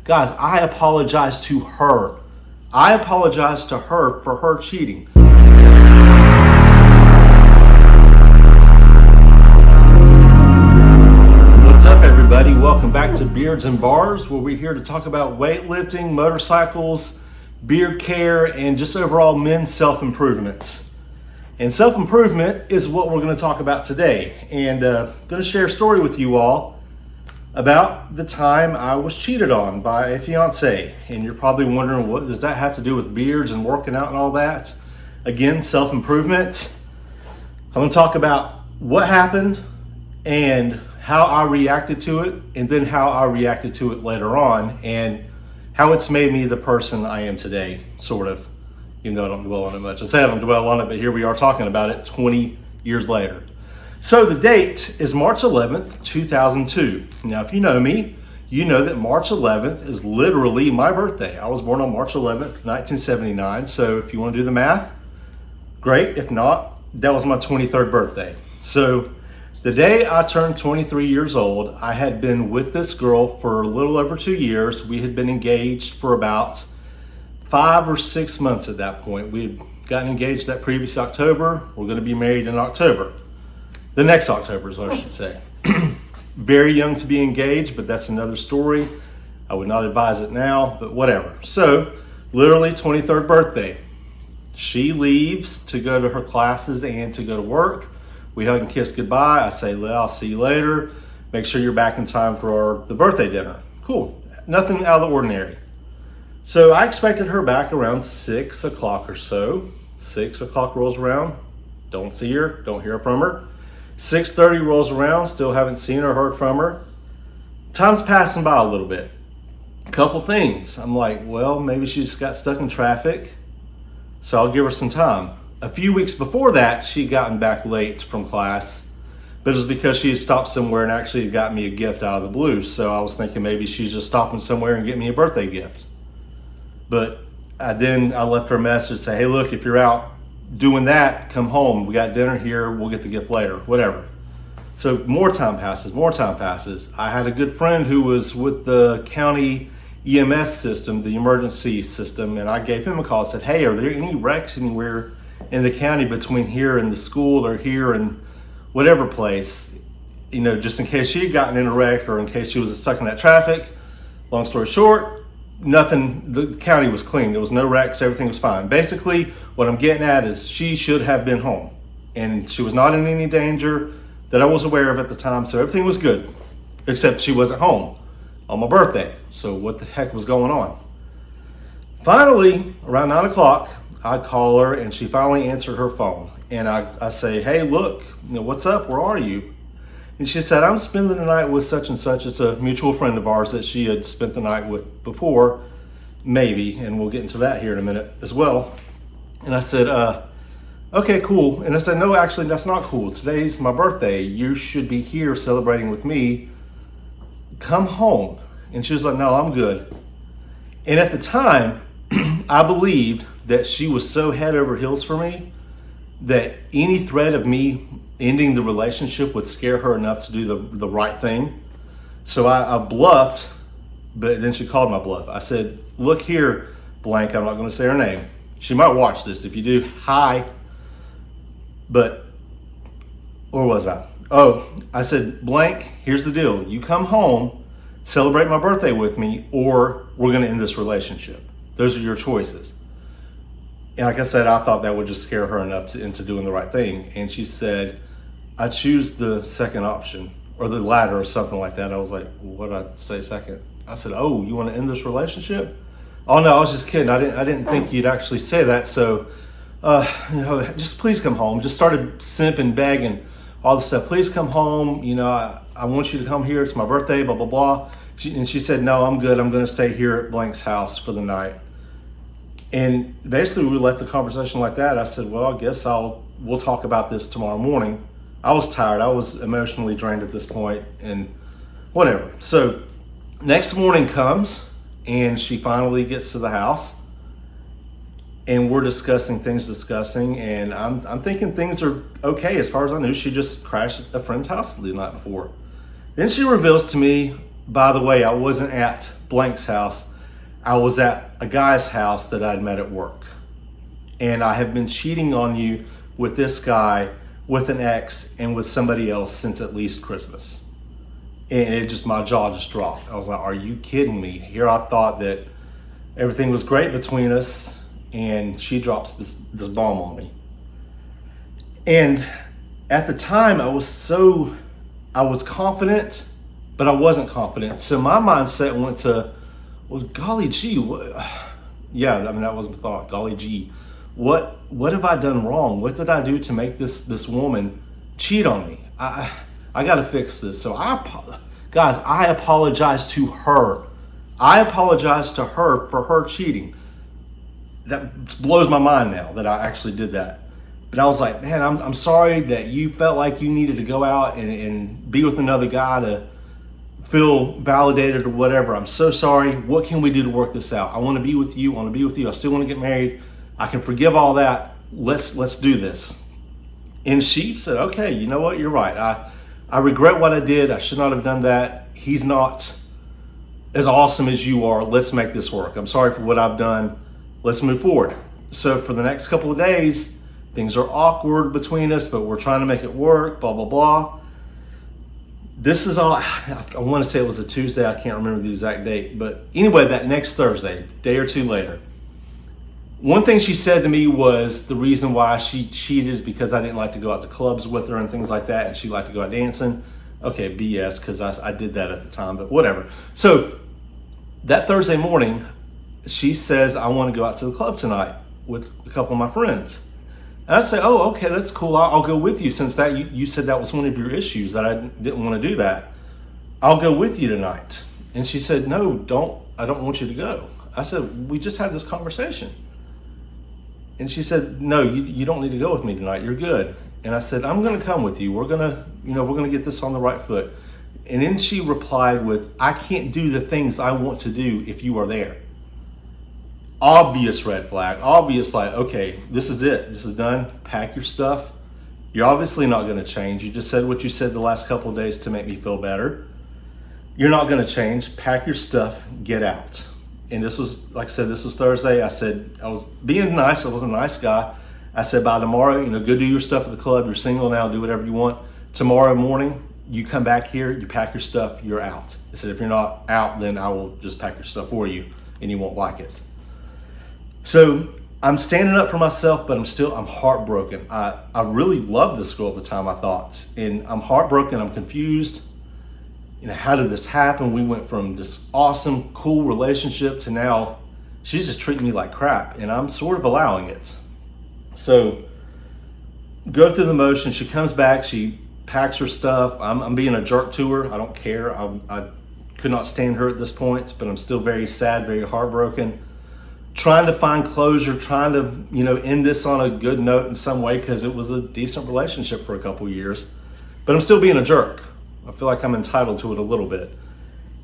Guys, I apologize to her. I apologize to her for her cheating. What's up, everybody? Welcome back to Beards and Bars, where we're here to talk about weightlifting, motorcycles, beard care, and just overall men's self-improvements. And self-improvement is what we're going to talk about today. And I'm going to share a story with you all about the time I was cheated on by a fiance. And you're probably wondering, what does that have to do with beards and working out and all that? Again, self-improvement. I'm going to talk about what happened and how I reacted to it, and then how I reacted to it later on, and how it's made me the person I am today, sort of. Even though I don't dwell on it much. I say I don't dwell on it, but here we are talking about it 20 years later. So the date is March 11th, 2002. Now, if you know me, you know that March 11th is literally my birthday. I was born on March 11th, 1979. So if you want to do the math, great. If not, that was my 23rd birthday. So the day I turned 23 years old, I had been with this girl for a little over 2 years. We had been engaged for about 5 or 6 months at that point. We had gotten engaged that previous October. We're going to be married in October. The next October is what I should say. Very young to be engaged, but that's another story. I would not advise it now, but whatever. So, literally 23rd birthday. She leaves to go to her classes and to go to work. We hug and kiss goodbye. I say, I'll see you later. Make sure you're back in time for the birthday dinner. Cool. Nothing out of the ordinary. So I expected her back around 6 o'clock or so. 6 o'clock rolls around, don't see her, don't hear from her. 6:30 rolls around, still haven't seen or heard from her. Time's passing by a little bit. A couple things. I'm like, well, maybe she just got stuck in traffic, so I'll give her some time. A few weeks before that, she'd gotten back late from class, but it was because she had stopped somewhere and actually got me a gift out of the blue. So I was thinking maybe she's just stopping somewhere and getting me a birthday gift. But I left her a message, say, hey, look, if you're out doing that, come home. We got dinner here. We'll get the gift later, whatever. So more time passes. I had a good friend who was with the county EMS system, the emergency system, and I gave him a call. I said, hey, are there any wrecks anywhere in the county between here and the school or here and whatever place? You know, just in case she had gotten in a wreck or in case she was stuck in that traffic. Long story short, nothing, the county was clean. There was no wrecks, everything was fine. Basically, what I'm getting at is she should have been home and she was not in any danger that I was aware of at the time. So everything was good, except she wasn't home on my birthday. So what the heck was going on? Finally, around 9 o'clock, I call her and she finally answered her phone. And I say, hey, look, what's up? Where are you? And she said, I'm spending the night with such and such. It's a mutual friend of ours that she had spent the night with before, maybe, and we'll get into that here in a minute as well. And I said, okay, cool. And I said, no, actually, that's not cool. Today's my birthday. You should be here celebrating with me. Come home. And she was like, no, I'm good. And at the time, I believed that she was so head over heels for me that any threat of me ending the relationship would scare her enough to do the right thing. So I bluffed, but then she called my bluff. I said, look here, blank, I'm not going to say her name. She might watch this. If you do, hi. But, or was I? Oh, I said, blank, here's the deal. You come home, celebrate my birthday with me, or we're going to end this relationship. Those are your choices. And like I said, I thought that would just scare her enough into doing the right thing. And she said, I choose the second option, or the latter, or something like that. I was like, what did I say second? I said, oh, you want to end this relationship? Oh no, I was just kidding. I didn't think you'd actually say that. So, just please come home. Just started simping, begging, all this stuff. Please come home. I want you to come here. It's my birthday, blah, blah, blah. And she said, no, I'm good. I'm going to stay here at blank's house for the night. And basically we left the conversation like that. I said, well, I guess we'll talk about this tomorrow morning. I was tired. I was emotionally drained at this point and whatever. So next morning comes and she finally gets to the house and we're discussing, and I'm thinking things are okay. As far as I knew, she just crashed at a friend's house the night before. Then she reveals to me by the way, I wasn't at blank's house. I was at a guy's house that I'd met at work. And I have been cheating on you with this guy, with an ex, and with somebody else since at least Christmas. And my jaw just dropped. I was like, are you kidding me? Here I thought that everything was great between us, and she drops this bomb on me. And at the time, I was confident, but I wasn't confident. So my mindset went to, well, golly gee, that was my thought. Golly gee, what have I done wrong? What did I do to make this woman cheat on me? I got to fix this. So I apologize to her. I apologize to her for her cheating. That blows my mind now that I actually did that. But I was like, man, I'm sorry that you felt like you needed to go out and be with another guy to feel validated or whatever. I'm so sorry. What can we do to work this out? I want to be with you. I still want to get married. I can forgive all that. Let's do this. And she said, okay, you know what? You're right. I regret what I did. I should not have done that. He's not as awesome as you are. Let's make this work. I'm sorry for what I've done. Let's move forward. So for the next couple of days, things are awkward between us, but we're trying to make it work, blah, blah, blah. This is all, I want to say it was a Tuesday. I can't remember the exact date. But anyway, that next Thursday, day or two later, one thing she said to me was the reason why she cheated is because I didn't like to go out to clubs with her and things like that, and she liked to go out dancing. Okay, BS, because I did that at the time, but whatever. So that Thursday morning, she says, I want to go out to the club tonight with a couple of my friends. And I say, oh, okay, that's cool. I'll go with you, since that you said that was one of your issues, that I didn't want to do that. I'll go with you tonight. And she said, no, I don't want you to go. I said, we just had this conversation. And she said, no, you don't need to go with me tonight. You're good. And I said, I'm going to come with you. We're going to get this on the right foot. And then she replied with, I can't do the things I want to do if you are there. Obvious red flag. Obvious, like, okay, this is it. This is done. Pack your stuff. You're obviously not going to change. You just said what you said the last couple of days to make me feel better. You're not going to change. Pack your stuff. Get out. And this was, like I said, this was Thursday. I said, I was being nice. I was a nice guy. I said, by tomorrow, go do your stuff at the club. You're single now. Do whatever you want. Tomorrow morning, you come back here. You pack your stuff. You're out. I said, if you're not out, then I will just pack your stuff for you, and you won't like it. So I'm standing up for myself, but I'm heartbroken. I really loved this girl at the time, I thought. And I'm heartbroken. I'm confused. How did this happen? We went from this awesome, cool relationship to now she's just treating me like crap, and I'm sort of allowing it. So go through the motion. She comes back. She packs her stuff. I'm being a jerk to her. I don't care. I could not stand her at this point, but I'm still very sad, very heartbroken. Trying to find closure, trying to, end this on a good note in some way, because it was a decent relationship for a couple years. But I'm still being a jerk. I feel like I'm entitled to it a little bit.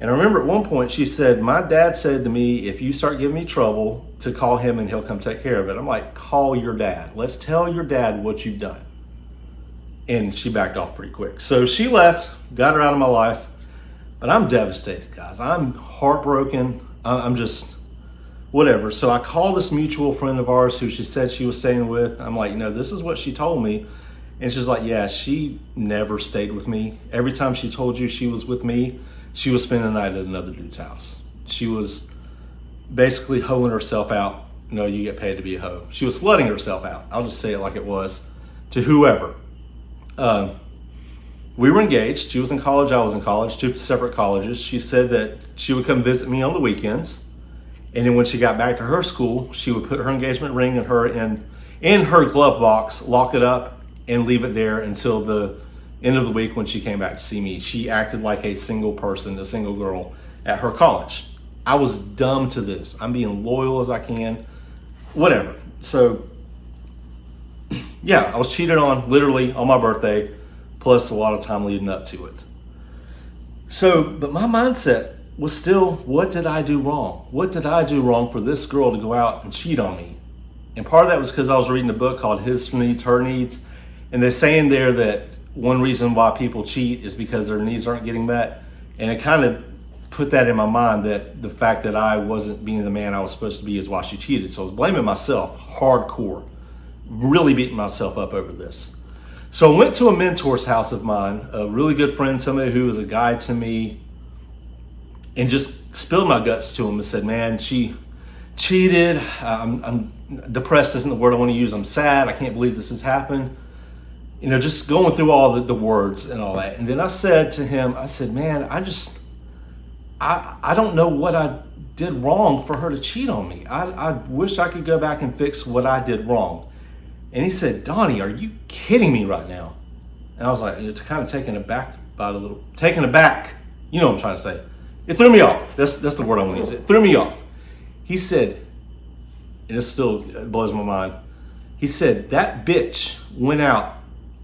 And I remember at one point she said, my dad said to me, if you start giving me trouble, to call him and he'll come take care of it. I'm like, call your dad. Let's tell your dad what you've done. And she backed off pretty quick. So she left, got her out of my life. But I'm devastated, guys. I'm heartbroken. I'm just whatever. So I called this mutual friend of ours who she said she was staying with. I'm like, this is what she told me. And she's like, yeah, she never stayed with me. Every time she told you she was with me, she was spending the night at another dude's house. She was basically hoeing herself out. You get paid to be a hoe. She was slutting herself out. I'll just say it like it was, to whoever. We were engaged. She was in college. I was in college, two separate colleges. She said that she would come visit me on the weekends. And then when she got back to her school, she would put her engagement ring and her in her glove box, lock it up, and leave it there until the end of the week when she came back to see me. She acted like a single person, a single girl at her college. I was dumb to this. I'm being loyal as I can, whatever. So yeah, I was cheated on literally on my birthday, plus a lot of time leading up to it. So, but my mindset was still, what did I do wrong? What did I do wrong for this girl to go out and cheat on me? And part of that was because I was reading a book called His Needs, Her Needs. And they're saying there that one reason why people cheat is because their needs aren't getting met. And it kind of put that in my mind, that the fact that I wasn't being the man I was supposed to be is why she cheated. So I was blaming myself hardcore, really beating myself up over this. So I went to a mentor's house of mine, a really good friend, somebody who was a guide to me, and just spilled my guts to him and said, man, she cheated. I'm depressed isn't the word I want to use. I'm sad. I can't believe this has happened. You know, just going through all the words and all that. And then I said to him, I said, man, I don't know what I did wrong for her to cheat on me. I wish I could go back and fix what I did wrong. And he said, Donnie, are you kidding me right now? And I was like, kind of taken aback. You know what I'm trying to say. It threw me off. That's the word I want to use. It threw me off. He said, and it still blows my mind. He said, that bitch went out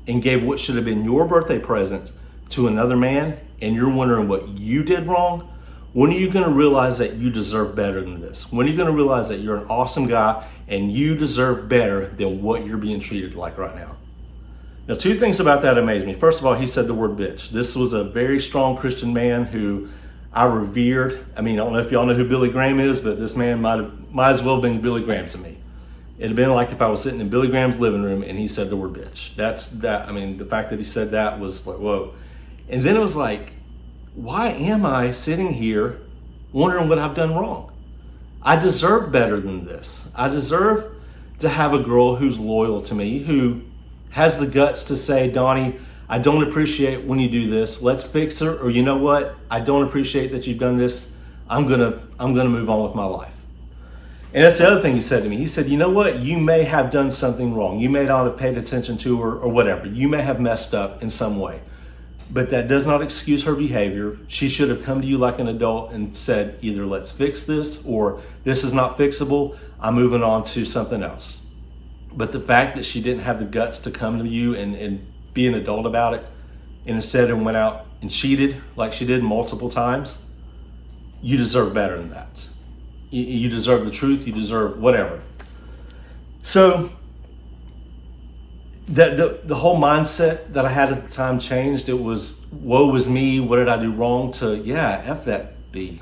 and gave what should have been your birthday present to another man, and you're wondering what you did wrong. When are you going to realize that you deserve better than this? When are you going to realize that you're an awesome guy and you deserve better than what you're being treated like right now? Now, two things about that amazed me. First of all, he said the word bitch. This was a very strong Christian man who I revered. I mean, I don't know if y'all know who Billy Graham is, but this man might as well have been Billy Graham to me. It'd have been like if I was sitting in Billy Graham's living room and he said the word bitch. I mean, the fact that he said that was like, whoa. And then it was like, why am I sitting here wondering what I've done wrong? I deserve better than this. I deserve to have a girl who's loyal to me, who has the guts to say, Donnie, I don't appreciate when you do this. Let's fix her. Or you know what? I don't appreciate that you've done this. I'm gonna move on with my life. And that's the other thing he said to me. He said, you know what? You may have done something wrong. You may not have paid attention to her or whatever. You may have messed up in some way. But that does not excuse her behavior. She should have come to you like an adult and said, either let's fix this or this is not fixable. I'm moving on to something else. But the fact that she didn't have the guts to come to you and be an adult about it, and instead went out and cheated like she did multiple times, you deserve better than that. You deserve the truth. You deserve whatever. So the whole mindset that I had at the time changed. It was, woe is me, what did I do wrong, to, yeah, F that B.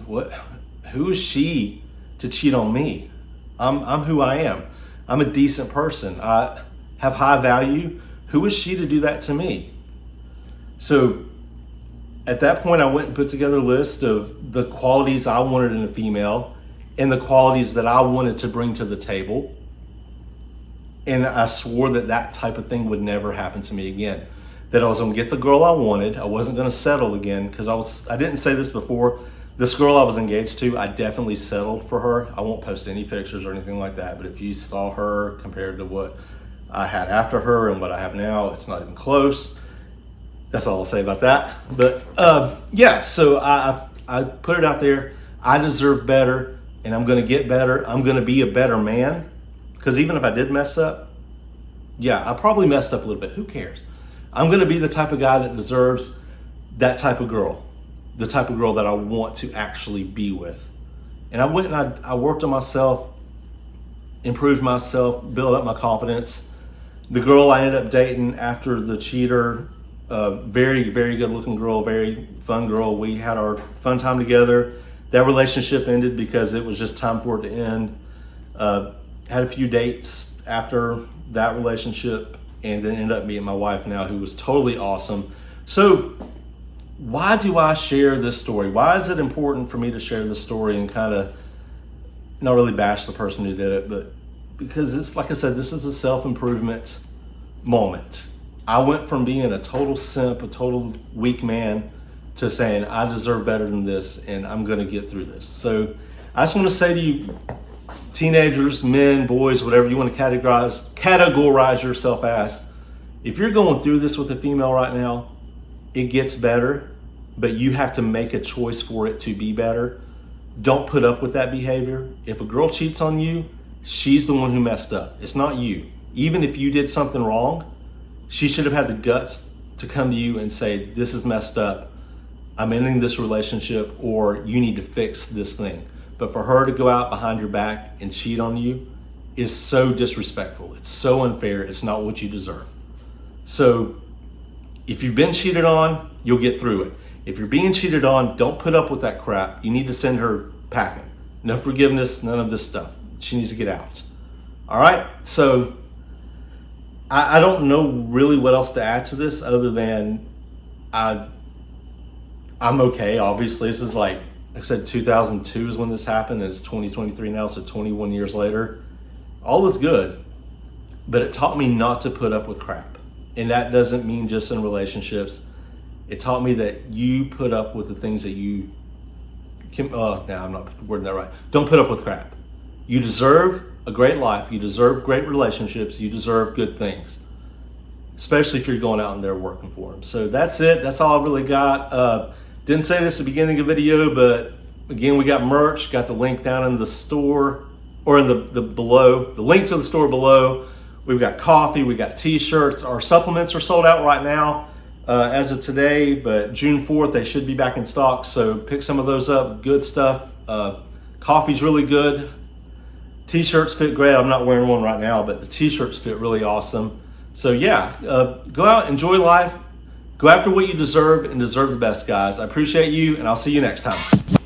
Who is she to cheat on me? I'm who I am. I'm a decent person. I have high value. Who is she to do that to me? So at that point, I went and put together a list of the qualities I wanted in a female and the qualities that I wanted to bring to the table. And I swore that type of thing would never happen to me again. That I was gonna get the girl I wanted. I wasn't gonna settle again, because I didn't say this before. This girl I was engaged to, I definitely settled for her. I won't post any pictures or anything like that, but if you saw her compared to what I had after her and what I have now, it's not even close. That's all I'll say about that. But yeah, so I put it out there. I deserve better, and I'm gonna get better. I'm gonna be a better man. Because even if I did mess up, yeah, I probably messed up a little bit. Who cares? I'm going to be the type of guy that deserves that type of girl, the type of girl that I want to actually be with. And I went and I worked on myself, improved myself, built up my confidence. The girl I ended up dating after the cheater, very, very good looking girl, very fun girl. We had our fun time together. That relationship ended because it was just time for it to end. Had a few dates after that relationship, and then ended up meeting my wife now, who was totally awesome. So why do I share this story? Why is it important for me to share this story and kind of not really bash the person who did it, but because it's, like I said, this is a self-improvement moment. I went from being a total simp, a total weak man, to saying I deserve better than this and I'm going to get through this. So I just want to say to you, teenagers, men, boys, whatever you want to categorize yourself as, if you're going through this with a female right now, it gets better, but you have to make a choice for it to be better. Don't put up with that behavior. If a girl cheats on you, she's the one who messed up. It's not you. Even if you did something wrong, she should have had the guts to come to you and say, this is messed up. I'm ending this relationship, or you need to fix this thing. But for her to go out behind your back and cheat on you is so disrespectful. It's so unfair. It's not what you deserve. So if you've been cheated on, you'll get through it. If you're being cheated on, don't put up with that crap. You need to send her packing. No forgiveness, none of this stuff. She needs to get out. All right, so I don't know really what else to add to this other than I'm okay. Obviously, this is like I said, 2002 is when this happened, and it's 2023 now, so 21 years later. All is good, but it taught me not to put up with crap. And that doesn't mean just in relationships. It taught me that you put up with the things that you can, I'm not wording that right. Don't put up with crap. You deserve a great life. You deserve great relationships. You deserve good things, especially if you're going out and there working for them. So that's it. That's all I really got. Didn't say this at the beginning of the video, but again, we got merch. Got the link down in the store, or in the below. The link to the store below. We've got coffee. We got t-shirts. Our supplements are sold out right now as of today, but June 4th they should be back in stock. So pick some of those up. Good stuff. Coffee's really good. T-shirts fit great. I'm not wearing one right now, but the t-shirts fit really awesome. So yeah, go out, enjoy life. Go after what you deserve and deserve the best, guys. I appreciate you, and I'll see you next time.